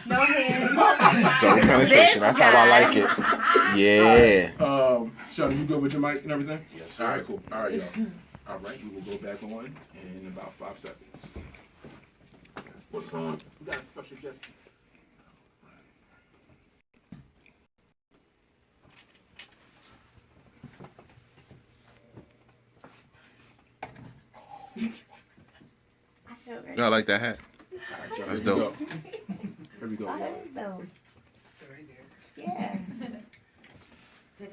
No hands. Double penetration. That's how I like it. Yeah. Sheldon, you good with your mic and everything? Yes. All right, cool. All right, y'all. All right, we will go back on in about 5 seconds. What's on? We got a special guest. I like that hat. That's dope. Here we go, y'all. Yeah.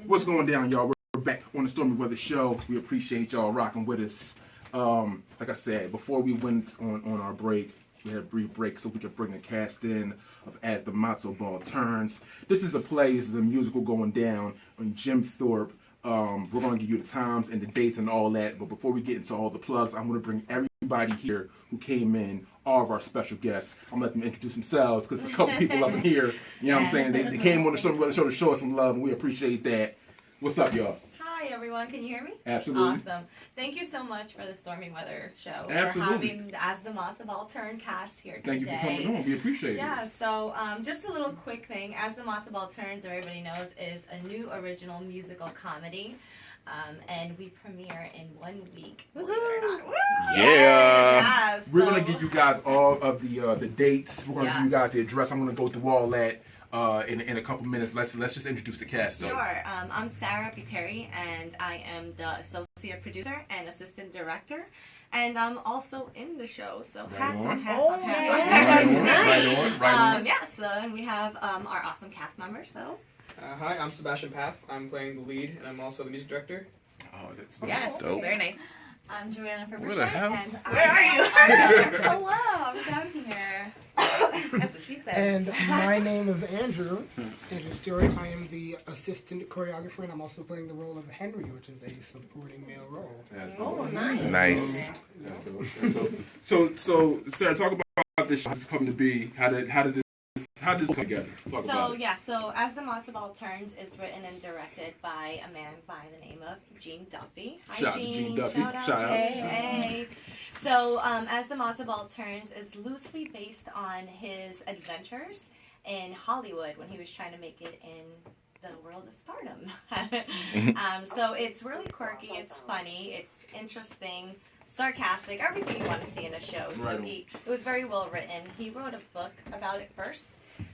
What's going down, y'all? We're back on the Stormy Weather Show. We appreciate y'all rocking with us. Like I said, before we went on our break, we had a brief break so we could bring the cast in of As the Matzo Ball Turns. This is a play, this is a musical going down on Jim Thorpe. We're going to give you the times and the dates and all that, but before we get into all the plugs, I'm going to bring everybody here who came in, all of our special guests. I'm going to let them introduce themselves because a couple people up in here, you know what I'm saying? They came on the Stormy Weather Show to show us some love, and we appreciate that. What's up, y'all? Hi everyone, can you hear me? Absolutely. Awesome. Thank you so much for the Stormy Weather Show. Absolutely. For having As the Matzo Ball Turns cast here today. Thank you for coming on. We appreciate it. Yeah, so just a little quick thing. As the Matzo Ball Turns, everybody knows, is a new original musical comedy. And we premiere in 1 week. Believe it or not. Woo! Yeah. We're going to give you guys all of the dates. We're going to give you guys the address. I'm going to go through all that in a couple minutes. Let's just introduce the cast, though. Sure. I'm Sarah Piteri, and I am the associate producer and assistant director. And I'm also in the show, so hats on, hats on, hats on. Right on. Yeah, so and we have our awesome cast members, so. Hi, I'm Sebastian Paff. I'm playing the lead, and I'm also the music director. Oh, that's Yes, dope. very nice. I'm Joanna Fabrice. Where the hell? And Where are you? Hello, I'm down here. That's what she said. And my name is Andrew. Andrew Stewart. I am the assistant choreographer, and I'm also playing the role of Henry, which is a supporting male role. That's Oh, dope. nice. Nice. That's dope. That's dope. So, Sarah, talk about this show. How this come to be? How did this come together? Talk about it. So As the Matzo Ball Turns is written and directed by a man by the name of Gene Duffy. Hi, Shout out to Gene Duffy. Shout out. Shout out. Hey. So, As the Matzo Ball Turns is loosely based on his adventures in Hollywood when he was trying to make it in the world of stardom. So it's really quirky, it's funny, it's interesting, sarcastic, everything you want to see in a show. So Right. it was very well written. He wrote a book about it first.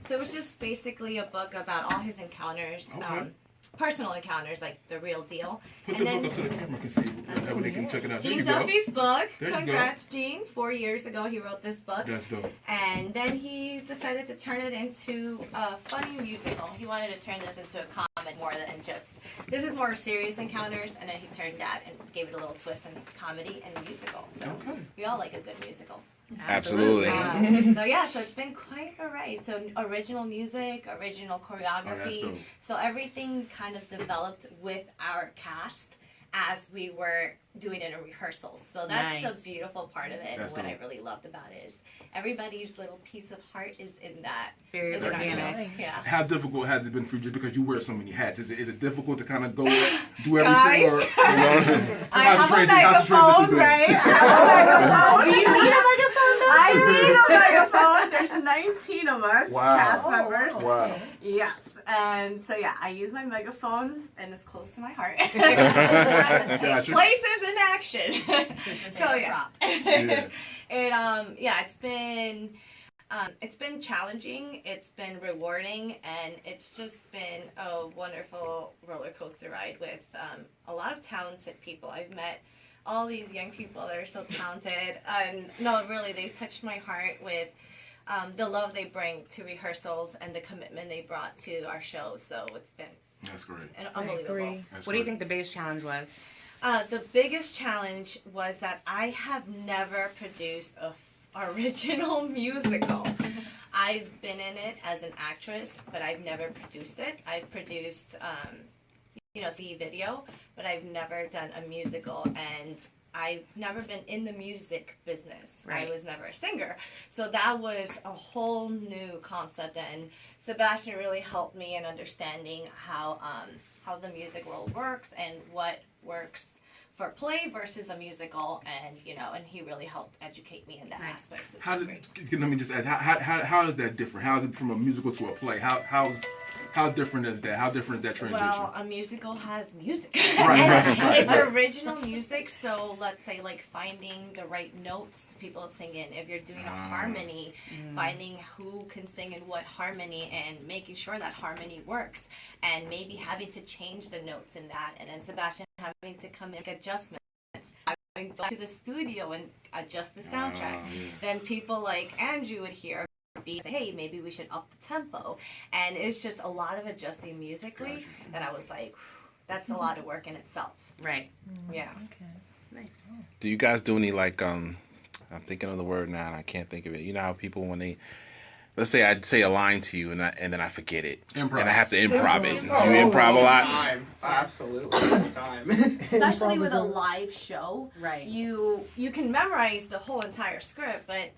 So it was just basically a book about all his encounters, Okay. personal encounters, like the real deal. Put And the then book up so the camera can see. That way they can check it out. There Gene you go. Duffy's book. There you go. Congrats, Gene. 4 years ago, he wrote this book. That's dope. And then he decided to turn it into a funny musical. He wanted to turn this into a comedy more than just, this is more serious encounters, and then he turned that and gave it a little twist in comedy and musical. So Okay. we all like a good musical. Absolutely. So it's been quite a ride. So original music, original Oh, that's choreography. dope. So everything kind of developed with our cast as we were doing it in rehearsals. So that's Nice. the beautiful part of it. That's And what dope. I really loved about it is everybody's little piece of heart is in that. Very Is in our organic. show. Yeah. How difficult has it been for you just because you wear so many hats? Is it difficult to kind of go do everything? Guys. Or, I how's have the a transition been? megaphone, right? I have a Do megaphone. you need a microphone though? I need a megaphone. There's 19 of us Wow. cast members. Wow. Yes, and so yeah, I use my megaphone, and it's close to my heart. Gotcha. Places in action. So yeah, Yeah. it's been challenging. It's been rewarding, and it's just been a wonderful roller coaster ride with a lot of talented people. I've met all these young people that are so talented, and no, really, they've touched my heart with the love they bring to rehearsals and the commitment they brought to our shows. So it's been That's great. unbelievable. That's What do you great. think the biggest challenge was? The biggest challenge was that I have never produced a original musical. I've been in it as an actress, but I've never produced it. I've produced, TV video, but I've never done a musical, and I've never been in the music business. Right. I was never a singer. So that was a whole new concept, and Sebastian really helped me in understanding how the music world works and what works for play versus a musical, and and he really helped educate me in that aspect. Which How was did, great. let me just add, how is that different? How is it from a musical to a play? How different is that? How different is that transition? Well, a musical has music. Right. It's original music, so let's say like finding the right notes people to sing in. If you're doing a harmony, finding who can sing in what harmony and making sure that harmony works, and maybe having to change the notes in that, and then Sebastian having to come in and make adjustments. Having to go to the studio and adjust the soundtrack. Then people like Andrew would hear say, hey, maybe we should up the tempo, and it's just a lot of adjusting musically that I was like, that's a lot of work in itself. Right. Yeah. Okay. Nice. Do you guys do any like I'm thinking of the word now and I can't think of it. You know how people when they let's say I say a line to you and then I forget it. Improv. And I have to improv it. Do you improv a lot? Time. Absolutely. All the time. Especially with a live show, Right. you can memorize the whole entire script, but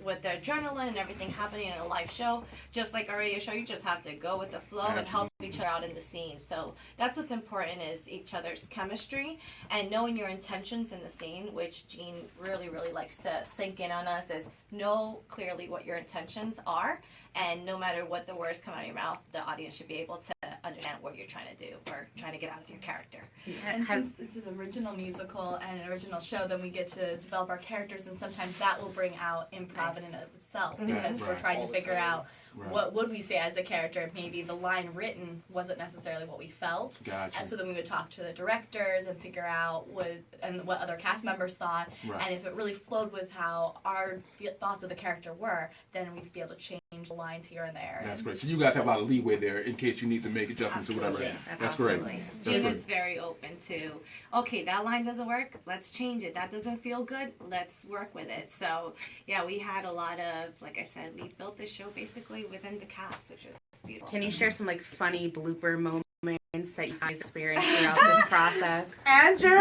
with the adrenaline and everything happening in a live show, just like a radio show, you just have to go with the flow and help each other out in the scene. So that's what's important is each other's chemistry and knowing your intentions in the scene, which Jean really, really likes to sink in on us, is know clearly what your intentions are, and no matter what the words come out of your mouth, the audience should be able to understand what you're trying to do or trying to get out of your character. And since it's an original musical and an original show, then we get to develop our characters, and sometimes that will bring out improv in and of itself, because we're trying to figure out what would we say as a character. Maybe the line written wasn't necessarily what we felt. Gotcha. And so then we would talk to the directors and figure out what other cast members thought. Right. And if it really flowed with how our thoughts of the character were, then we'd be able to change the lines here and there. That's great. So you guys have a lot of leeway there in case you need to make adjustments or whatever. Absolutely. That's great. Absolutely. That's Jean great. is very open to, okay, that line doesn't work, let's change it. That doesn't feel good, let's work with it. So, yeah, we had a lot of, like I said, we built this show basically within the cast, which is beautiful. Can you share some like funny blooper moments that you guys experienced throughout this process? Andrew?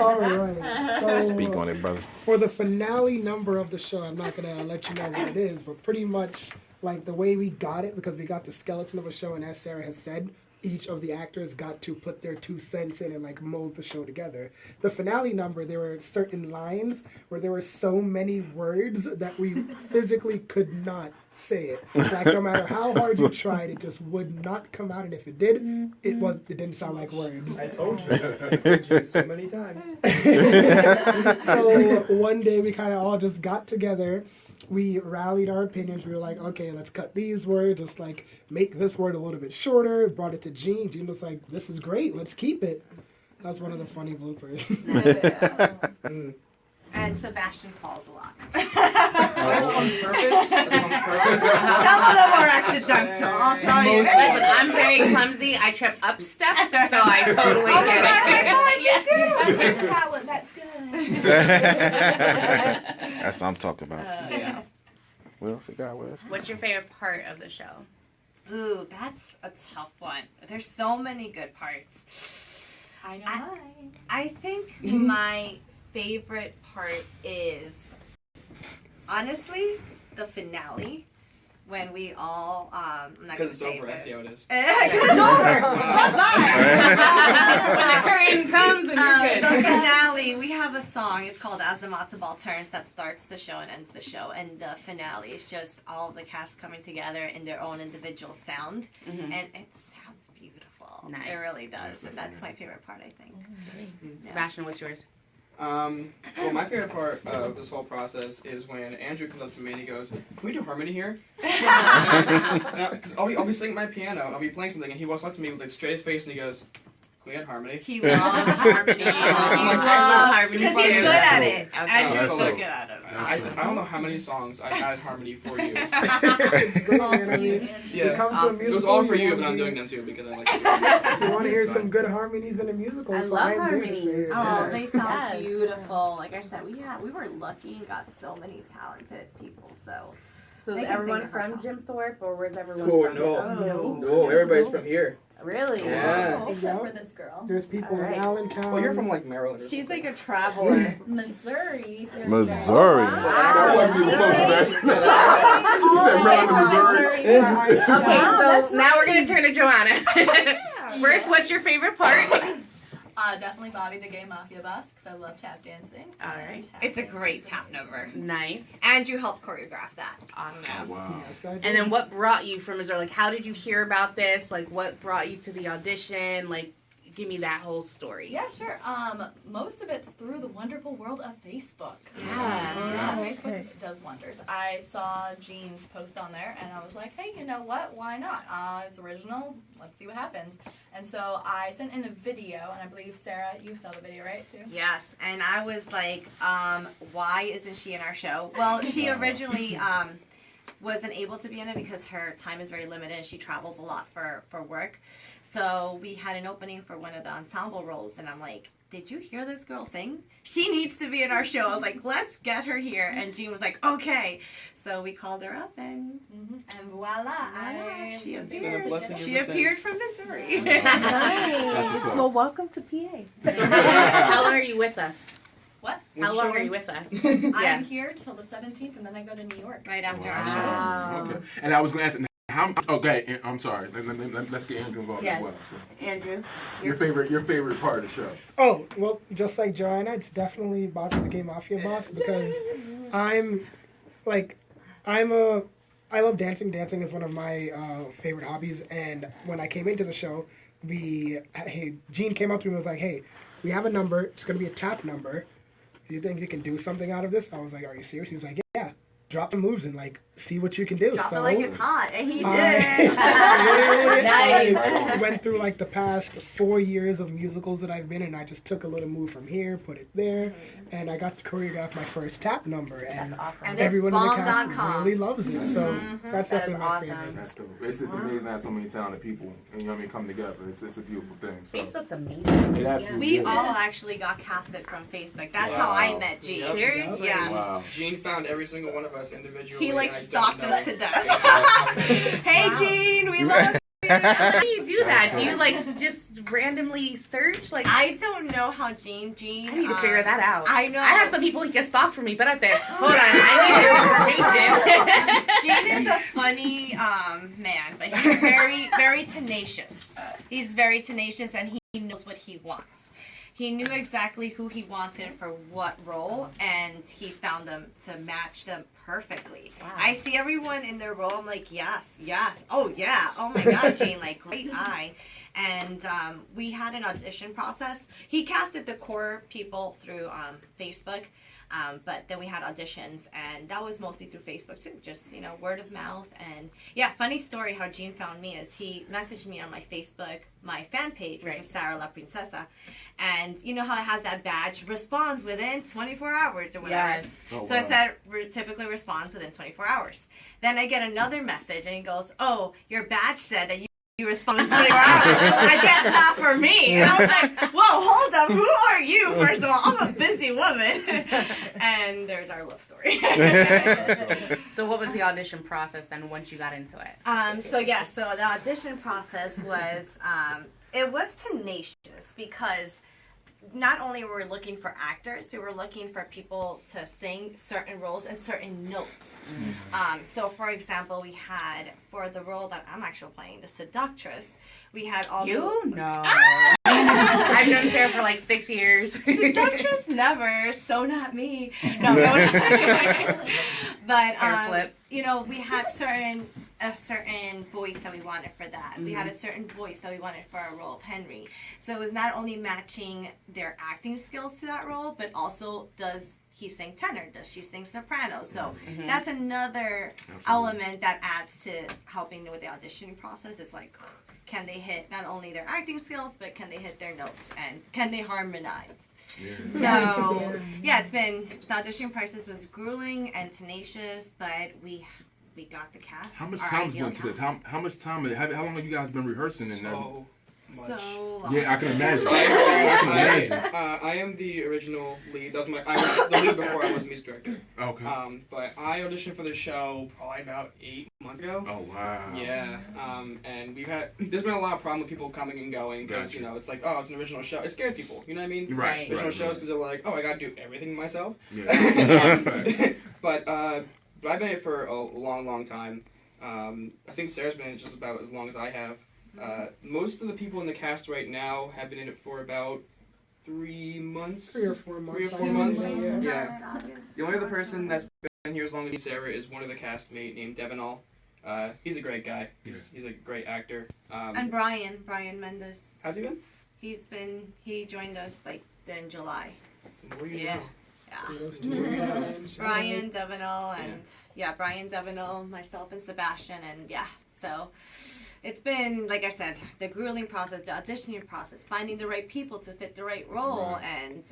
All right. So, Speak on it, brother. for the finale number of the show, I'm not going to let you know what it is, but pretty much like the way we got it, because we got the skeleton of a show, and as Sarah has said, each of the actors got to put their 2 cents in and like mold the show together. The finale number, there were certain lines where there were so many words that we physically could not say it. Like no matter how hard you tried, it just would not come out, and if it did, it didn't sound like words. I told you. I told you so many times. So one day we kind of all just got together. We rallied our opinions. We were like, okay, let's cut these words. Let's like make this word a little bit shorter. Brought it to Jean. Jean was like, this is great. Let's keep it. That's one of the funny bloopers. And Sebastian falls a lot. That's on purpose. That's on purpose. Some of them are accidental, I'll tell you. Listen, I'm very clumsy. I trip up steps, so I totally get it. That's his talent. That's good. That's what I'm talking about. Yeah. Will, forgot Will. What's your favorite part of the show? Ooh, that's a tough one. There's so many good parts. I know mine. I think my favorite part is honestly the finale when we all I'm not gonna Because it's say over, I it. see how it is. It's over. Bye-bye. When the curtain comes and you're The good. finale, we have a song. It's called "As the Matzo Ball Turns" that starts the show and ends the show. And the finale is just all of the cast coming together in their own individual sound, and it sounds beautiful. Nice. It really does, and that's my favorite part, I think. Sebastian, what's yours? Well, my favorite part of this whole process is when Andrew comes up to me and he goes, "Can we do harmony here?" I'll be singing my piano, and I'll be playing something, and he walks up to me with like straight face and he goes, "Can we get harmony?" He loves harmony. Because he's good at it. Okay. And you're so cool. good at it. I don't know how many songs I added harmony for you. It's great, man. I mean, you Yeah, come to a musical, it was all for you, wanna but I'm hear- doing them too because I like to do it. If you want to hear It's some fine. good harmonies in a musical, I so love I'm there to harmonies. say it. Oh, they sound Yes. beautiful. Like I said, we were lucky and got so many talented people. So So They is can sing everyone the from song. Jim Thorpe, or where's everyone Oh, from? no. No, everybody's from here. Really? Yeah. Except for this girl. There's people Alright. in Allentown. Well, you're from like Maryland. Or she's something. like a traveler. Missouri. Missouri. That wasn't even close, Sebastian. You said Maryland to Missouri. Okay, Wow, so now we're gonna turn to Joanna. First, what's your favorite part? Definitely Bobby the Gay Mafia Boss, because I love tap dancing. All right. It's a great tap number. Nice. Andrew helped choreograph that. Awesome. Oh, wow. Yes, I did. And then what brought you from Missouri? Like, how did you hear about this? Like, what brought you to the audition? Like, give me that whole story. Yeah, sure. Most of it's through the wonderful world of Facebook. Yeah. Facebook does wonders. I saw Jean's post on there, and I was like, hey, you know what? Why not? It's original. Let's see what happens. And so I sent in a video, and I believe, Sarah, you saw the video, right, too? Yes, and I was like, why isn't she in our show? Well, she originally wasn't able to be in it because her time is very limited and she travels a lot for work. So we had an opening for one of the ensemble roles, and I'm like, did you hear this girl sing? She needs to be in our show. I was like, let's get her here. And Jean was like, okay. So we called her up, and voila, she Been a appeared. blessing She ever appeared since. from Missouri. That's what's Well, up. welcome to PA. How long are you with us? What? How long are you with us? I'm here till the 17th, and then I go to New York. Right after our show. Wow. Okay. And I was going to ask, how? Okay, I'm sorry. Let's get Andrew involved Yeah. as well. So. Andrew. Your favorite part of the show? Oh, well, just like Joanna, it's definitely Bobby the Gay Mafia Boss because I love dancing. Dancing is one of my favorite hobbies. And when I came into the show, Gene came up to me and was like, hey, we have a number. It's going to be a tap number. Do you think you can do something out of this? I was like, are you serious? He was like, yeah. Drop the moves and see what you can do. Drop so it like it's hot, and he did. I went through the past 4 years of musicals that I've been in. I just took a little move from here, put it there, and I got to choreograph my first tap number. And And everyone in the it's cast bomb.com. really loves it. So that's That is definitely my awesome. favorite. That's dope. It's just amazing to have so many talented people, and you know what I mean, come together. It's a beautiful thing. So. Facebook's amazing. It absolutely We is. all actually got casted from Facebook. That's Wow. how I met Jean. Yep. Seriously? Yeah. Wow. Jean found every single one of us individually. He like and I don't stalked know. us to death. Yeah. Hey Wow. Jean, we love you. How do you do that? Do you just randomly search? Like, I don't know how Jean. I need to figure that out. I know. I have some people who can stalk for me, but at the hold on, I need information. Jean is a funny man, but he's very, very tenacious. He's very tenacious, and he knows what he wants. He knew exactly who he wanted for what role, and he found them to match them perfectly. Wow. I see everyone in their role. I'm like, yes, oh yeah, oh my God, Jean, great eye. And we had an audition process. He casted the core people through Facebook. But then we had auditions, and that was mostly through Facebook too, just word of mouth. And yeah, funny story how Jean found me is he messaged me on my Facebook, my fan page, which is Sarah La Princesa, and you know how it has that badge, responds within 24 hours or whatever. Yes. Oh, So wow. it said typically responds within 24 hours. Then I get another message, and he goes, "Oh, your badge said that you respond in 24 hours. I guess not for me." And I was like, whoa, hold up. Who are you? First of all, I'm a busy woman. And there's our love story. So what was the audition process then once you got into it? So the audition process was, it was tenacious because not only were we looking for actors, we were looking for people to sing certain roles and certain notes. So for example, we had, for the role that I'm actually playing, the seductress, we had all You know. I've known Sarah for 6 years. Seductress never, so not me. No. But Hair flip. we had a certain voice that we wanted for that. We had a certain voice that we wanted for our role of Henry. So it was not only matching their acting skills to that role, but also does he sing tenor? Does she sing soprano? So that's another element that adds to helping with the auditioning process. It's can they hit not only their acting skills, but can they hit their notes and can they harmonize? Yeah. So it's been, the audition process was grueling and tenacious, but we got the cast. How much our time ideal went to this? cast. How much time? How long have you guys been rehearsing in that? So much. So long. Yeah, I can imagine. I can imagine. I am the original lead. That was I was the lead before I was the music director. Okay. But I auditioned for the show probably about 8 months ago. Oh wow. Yeah. And there's been a lot of problem with people coming and going because Gotcha. it's it's an original show. It scares people. You know what I mean? Right. Original shows because they're like, oh, I gotta do everything myself. Yeah. Facts. But I've been in it for a long, long time. I think Sarah's been in it just about as long as I have. Most of the people in the cast right now have been in it for about 3 months. 3 or 4 months. 3 or 4 I months. think, Yeah. The only other person that's been here as long as Sarah is one of the castmate named Devinall. He's a great guy. He's a great actor. And Brian Mendes. How's he been? He joined us like in July. What do you Yeah. know? Yeah. Brian Devinall and Brian Devinall, myself and Sebastian, and so it's been, like I said, the grueling process, the auditioning process, finding the right people to fit the right role, and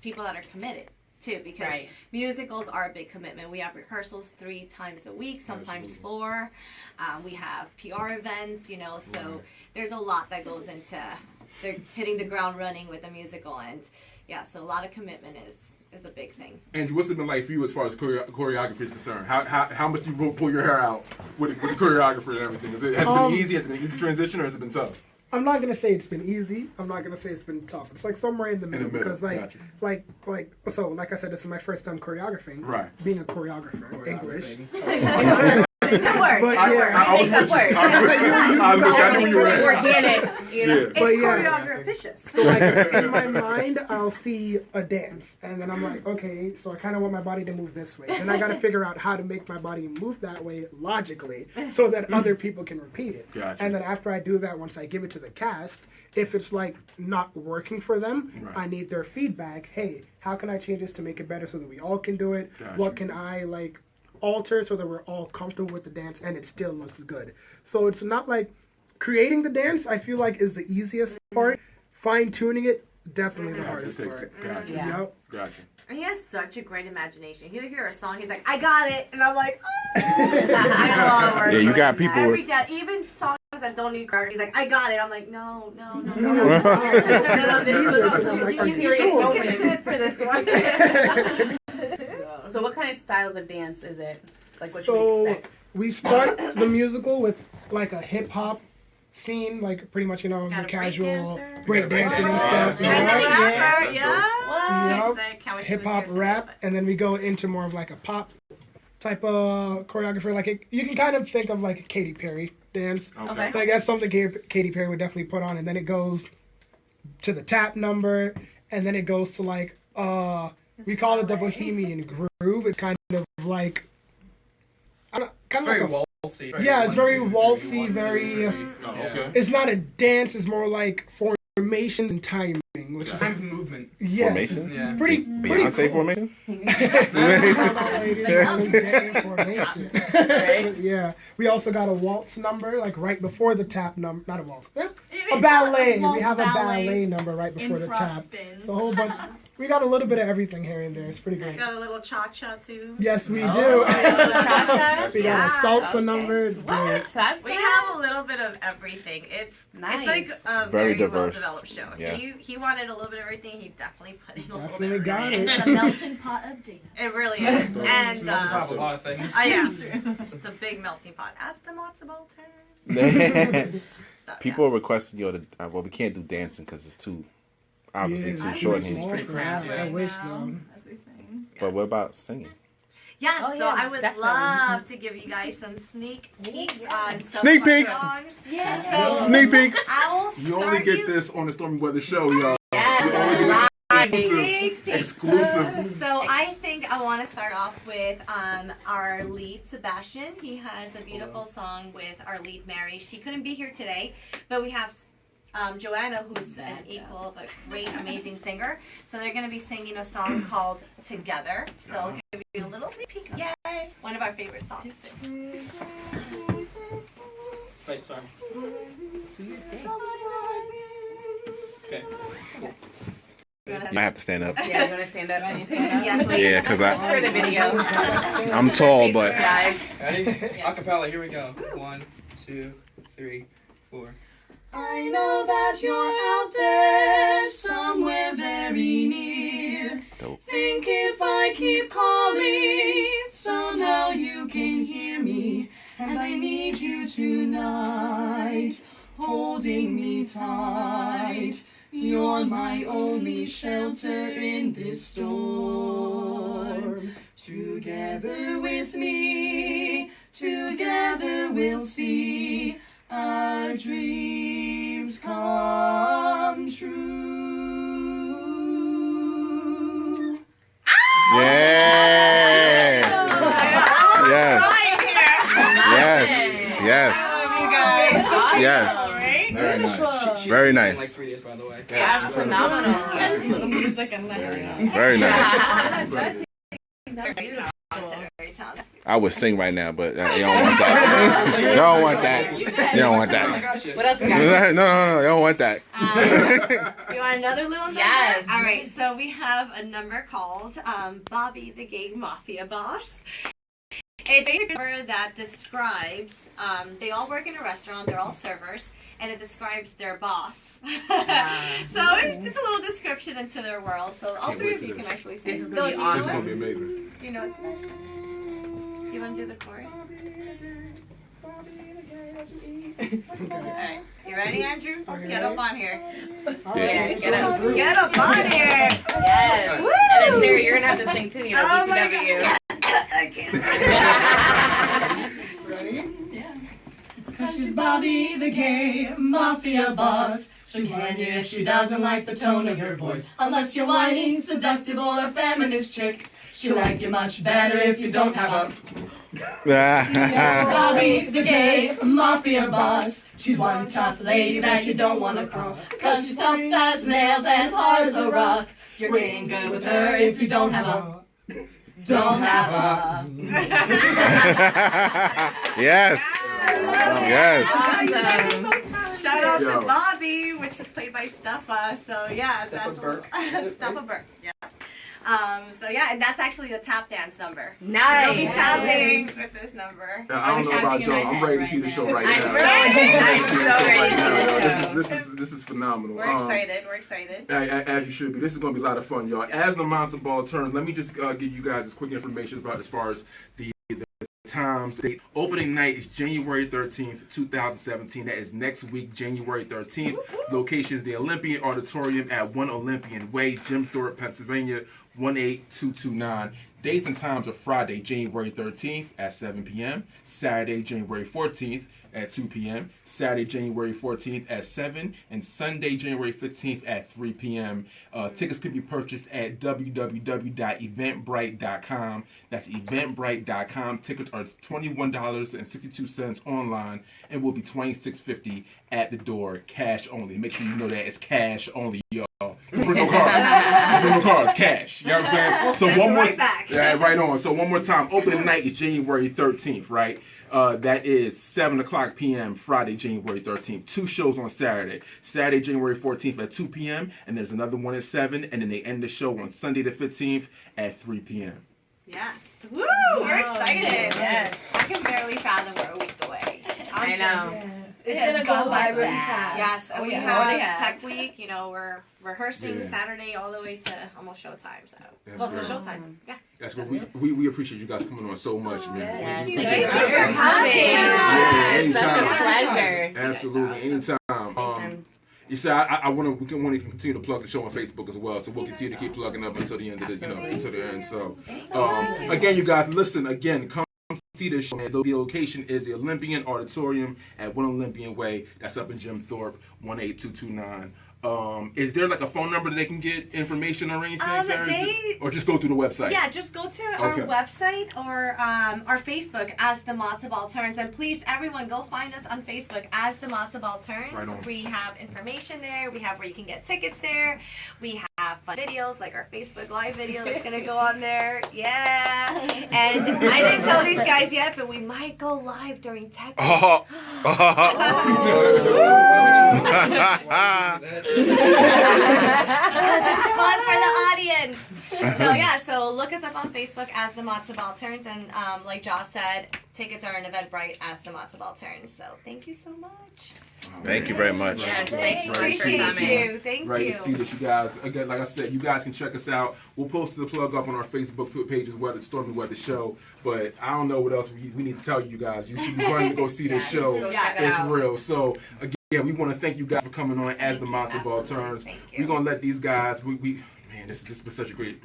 people that are committed too, because musicals are a big commitment. We have rehearsals 3 times a week, sometimes 4. We have PR events, so there's a lot that goes into they're hitting the ground running with a musical, and so a lot of commitment is a big thing. Andrew, what's it been like for you as far as choreography is concerned? How much do you pull your hair out with the choreographer and everything? Has it been easy? Has it been an easy transition, or has it been tough? I'm not gonna say it's been easy. I'm not gonna say it's been tough. It's like somewhere in the middle, because Gotcha. like I said, this is my first time choreographing. Right. Being a choreographer, English. Good word. But I was with you. I knew you were at. Organic, It's choreographicious. So like in my mind, I'll see a dance, and then I'm like, okay, so I kind of want my body to move this way. Then I got to figure out how to make my body move that way logically, so that other people can repeat it. Gotcha. And then after I do that, once I give it to the cast, if it's like not working for them, I need their feedback. Hey, how can I change this to make it better so that we all can do it? Gotcha. What can I like alter so that we're all comfortable with the dance and it still looks good? So it's not like creating the dance, I feel like, is the easiest part. Fine tuning it, definitely the hardest part. Gotcha. Yep. Gotcha. And he has such a great imagination. He'll hear a song, he's like, I got it, and I'm like, oh. I know all the words. Yeah, you got people Every with- day, even songs that don't need choreography, he's like, I got it. I'm like, no. You can sit for this one. So what kind of styles of dance is it? Like what you So expect? we start the musical with like a hip hop scene, like pretty much, the Got a casual breakdancer. break dancing and Yeah. stuff. Yeah. Yeah. Yeah. Hip hop rap, and then we go into more of like a pop type of choreographer. Like you can kind of think of like a Katy Perry dance. Okay. Like that's something Katy Perry would definitely put on, and then it goes to the tap number, and then it goes to like we call it the Bohemian groove. It's kind of like Very waltzy. yeah, it's very waltzy, very. Oh, okay. It's not a dance. It's more like formation and timing, which is Time of movement. yes, Formations? Yeah. pretty Beyonce formations? Formation. Yeah, we also got a waltz number like right before the tap number. Not a waltz. Yeah. A ballet. We have a ballet number right before the tap. Spins. So a whole bunch. We got a little bit of everything here and there. It's pretty great. Got a little cha-cha too. Yes, we do. Cha-cha? We got a salsa number. It's great. What? That's We have a little bit of everything. It's Nice. It's like a Very very diverse. well-developed show. Yes. He wanted a little bit of everything. He definitely put in a little Definitely bit. got of it. everything. The melting pot of dance. It really is. And Pop a lot of things. yeah, it's a big melting pot. Ask the Matzo Ball Turns. So, People are requesting you to. Well, we can't do dancing because it's too obviously Yeah, too short. it's And pretty cramped, I yeah. wish Now, though. as we sing. But what about singing? Yeah, Oh, so yeah, I would definitely. love to give you guys some sneak peeks on some Sneak of our peeks. songs. Yeah. So Sneak peeks. I will You only start get you. this on the Stormy Weather Show, y'all. Yes. Sneak peek. Exclusive. So I think I want to start off with our lead, Sebastian. He has a beautiful song with our lead, Mary. She couldn't be here today, but we have Joanna, who's an equal but great, amazing singer. So they're going to be singing a song called Together. So I'll give you a little sneak peek. Yay! One of our favorite songs. Wait, sorry. Okay. I have to stand up. Yeah, you want to stand up? Yes, please. Yeah, because For the video. I'm tall, but Guys. Ready? Acapella, here we go. 1, 2, 3, 4. I know that you're out there somewhere very near. Dope. Think if I keep calling, somehow you can hear me. And I need you tonight, holding me tight. You're my only shelter in this storm. Together with me, together we'll see. Our dreams come true. Yes. Yes. Yes. Yes. Very nice. Very In like nice. 3 days, by the way. Yeah, phenomenal. Very nice. Very talented. I would sing right now, but you don't want that. You don't want that. You don't want that. What else we got? No. You don't want that. You want another little number? Yes. All right, so we have a number called Bobby the Gay Mafia Boss. It's a number that describes, they all work in a restaurant, they're all servers, and it describes their boss. So it's a little description into their world, so all three of you can actually say This is going to be awesome. This is gonna be amazing. Do you know what's next? Do you want to do the chorus? Alright, you ready, Andrew? Get up on here. Yeah, get up. Get up on here! Yes. And then Sarah, you're gonna have to sing too. You know, Oh my DPW. I can't. Ready? Cause she's Bobby the gay mafia boss. She'll hand you if she doesn't like the tone of your voice. Unless you're whiny, seductive, or a feminist chick. She'll like you much better if you don't have a... Bobby the gay mafia boss. She's one tough lady that you don't want to cross. Cause she's tough as nails and hard as a rock. You're getting good with her if you don't have a... Don't have a... Yes. Yes. Awesome. Shout out Yo. to Bobby, which is played by Steffa. So yeah, Steffa that's Burke. Steffa Burke. Yeah. So yeah, and that's actually the tap dance number. You'll be Nice. tapping with this number. I don't know about y'all. I'm ready to see the show right now. I'm so ready to see the show. This is phenomenal. We're excited. We're excited. As you should be. This is going to be a lot of fun, y'all. As the Matzo Ball Turns, let me just give you guys this quick information about as far as the times, date. Opening night is January 13th, 2017. That is next week, January 13th. Location is the Olympian Auditorium at 1 Olympian Way, Jim Thorpe, Pennsylvania, 18229. Dates and times are Friday, January 13th at 7 p.m., Saturday, January 14th at 2 p.m., Saturday, January 14th at 7, and Sunday, January 15th at 3 p.m. Tickets can be purchased at www.eventbrite.com. That's eventbrite.com. Tickets are $21.62 online and will be $26.50 at the door, cash only. Make sure you know that it's cash only, y'all. Bring no cards. Bring no cards, cash. You know what I'm saying? So one more back. Yeah, right on. So one more time. Opening night is January 13th, right? That is 7 o'clock p.m. Friday, January 13th. 2 shows on Saturday. Saturday, January 14th at 2 p.m. And there's another one at 7. And then they end the show on Sunday the 15th at 3 p.m. Yes. Woo! We're excited. Yes. I can barely fathom we're a week away. I know. It's gonna go by really fast. Yes, and we yeah. have Oh, yeah. Tech Week. You know, we're rehearsing Yeah. Saturday all the way to almost showtime. So, That's well, to great. showtime. Yeah. That's what we appreciate you guys coming on so much, man. Yes. We Thank appreciate you it. so much for coming. Yeah, It's such a anytime. pleasure. Absolutely, anytime. You say I want to continue to plug the show on Facebook as well, so we'll continue to keep plugging up until the end of this, until the end. So, again, you guys, listen again. Come see this show. The location is the Olympian Auditorium at 1 Olympian Way. That's up in Jim Thorpe, 18229. Is there like a phone number that they can get information or anything, Sarah? Or just go through the website? Yeah, just go to our website or our Facebook as the Matzo Ball Turns. And please, everyone, go find us on Facebook as the Matzo Ball Turns. Right on. We have information there. We have where you can get tickets there. We have fun videos like our Facebook Live video that's going to go on there. Yeah. And I didn't tell these guys yet, but we might go live during Tech Week. Oh. Because it's fun for the audience. So yeah, so look us up on Facebook as the Matzo Ball Turns, and like Josh said, tickets are on Eventbrite as the Matzo Ball Turns. So thank you so much. Thank you very much. Yes, thanks so much for Appreciate coming. you. Thank Ready you. to see this, you guys. Again, like I said, you guys can check us out. We'll post the plug up on our Facebook page as well, the Stormy Weather Show. But I don't know what else we need to tell you guys. You should be running to go see this show. Go check it It's out. real. So again, we want to thank you guys for coming on as the Matzo Ball Turns. Thank you. We're gonna let these guys. Man, this has been such a great.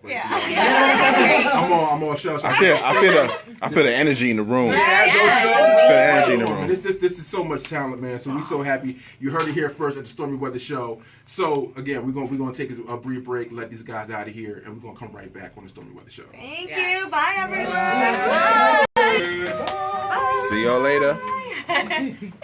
Yeah. I'm all shell shocked. I feel the energy in the room. Yeah, Yeah, don't you know? it's I feel the energy in the Right on. room. This this is so much talent, man. So we're so happy. You heard it here first at the Stormy Weather Show. So again, we're gonna take a brief break, let these guys out of here, and we're gonna come right back on the Stormy Weather Show. Thank you. Bye, everyone. See y'all later.